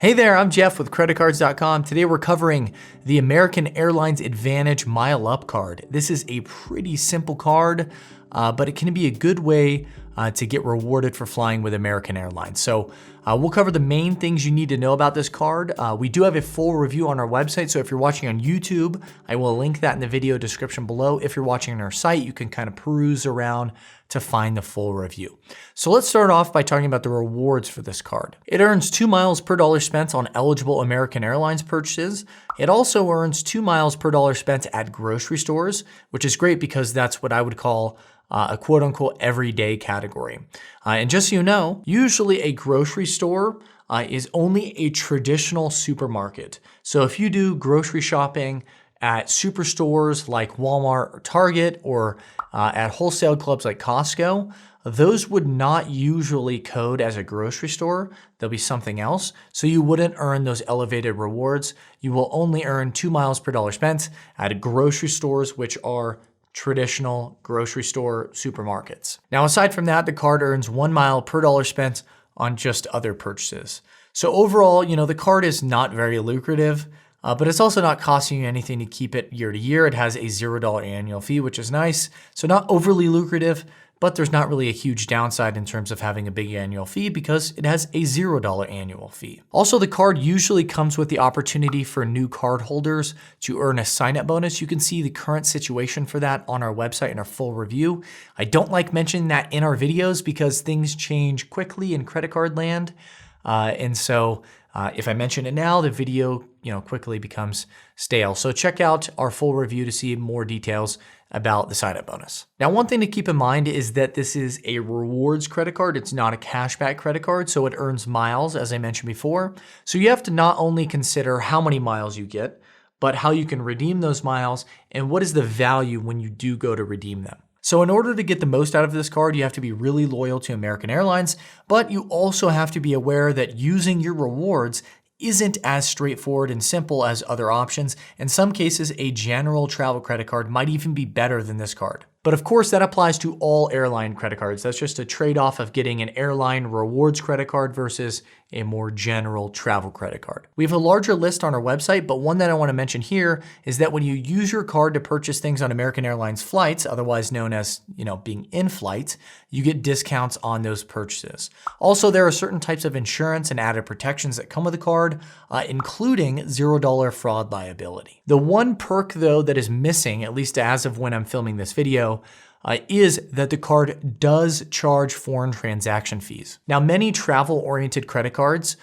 Hey there, I'm Jeff with creditcards.com. Today we're covering the American Airlines Advantage Mile Up card. This is a pretty simple card, but it can be a good way to get rewarded for flying with American Airlines. So we'll cover the main things you need to know about this card. We do have a full review on our website, so if you're watching on YouTube, I will link that in the video description below. If you're watching on our site, you can kind of peruse around to find the full review. So let's start off by talking about the rewards for this card. It earns 2 miles per dollar spent on eligible American Airlines purchases. It also earns 2 miles per dollar spent at grocery stores, which is great because that's what I would call a quote unquote everyday category. And just so you know, usually a grocery store is only a traditional supermarket. So if you do grocery shopping at superstores like Walmart or Target, or at wholesale clubs like Costco, those would not usually code as a grocery store. There'll be something else. So you wouldn't earn those elevated rewards. You will only earn 2 miles per dollar spent at grocery stores, which are traditional grocery store supermarkets. Now, aside from that, the card earns 1 mile per dollar spent on just other purchases. So overall, the card is not very lucrative. But it's also not costing you anything to keep it year to year. It has a $0 annual fee, which is nice. So not overly lucrative, but there's not really a huge downside in terms of having a big annual fee because it has a $0 annual fee. Also, the card usually comes with the opportunity for new card holders to earn a sign-up bonus. You can see the current situation for that on our website in our full review. I don't like mentioning that in our videos because things change quickly in credit card land. And so if I mention it now, the video quickly becomes stale. So check out our full review to see more details about the sign-up bonus. Now, one thing to keep in mind is that this is a rewards credit card. It's not a cashback credit card, so it earns miles, as I mentioned before. So you have to not only consider how many miles you get, but how you can redeem those miles and what is the value when you do go to redeem them. So in order to get the most out of this card, you have to be really loyal to American Airlines, but you also have to be aware that using your rewards isn't as straightforward and simple as other options. In some cases, a general travel credit card might even be better than this card. But of course, that applies to all airline credit cards. That's just a trade-off of getting an airline rewards credit card versus a more general travel credit card. We have a larger list on our website, but one that I want to mention here is that when you use your card to purchase things on American Airlines flights, otherwise known as, being in flight, you get discounts on those purchases. Also, there are certain types of insurance and added protections that come with the card, including $0 fraud liability. The one perk though that is missing, at least as of when I'm filming this video, is that the card does charge foreign transaction fees. Now, many travel-oriented credit cards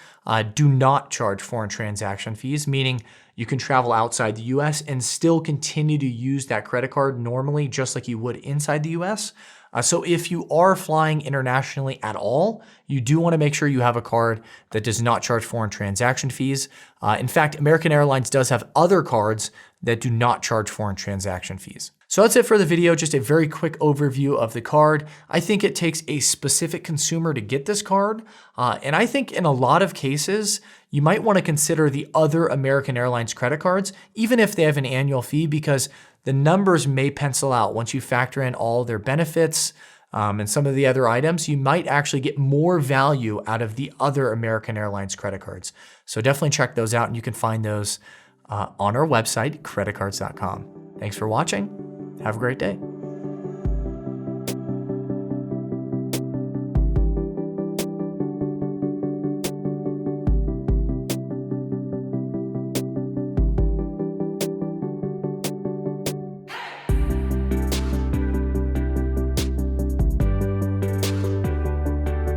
do not charge foreign transaction fees, meaning you can travel outside the US and still continue to use that credit card normally, just like you would inside the US. So if you are flying internationally at all, you do want to make sure you have a card that does not charge foreign transaction fees. In fact, American Airlines does have other cards that do not charge foreign transaction fees. So that's it for the video, just a very quick overview of the card. I think it takes a specific consumer to get this card. And I think in a lot of cases, you might want to consider the other American Airlines credit cards, even if they have an annual fee, because the numbers may pencil out. Once you factor in all their benefits and some of the other items, you might actually get more value out of the other American Airlines credit cards. So definitely check those out, and you can find those on our website, creditcards.com. Thanks for watching. Have a great day.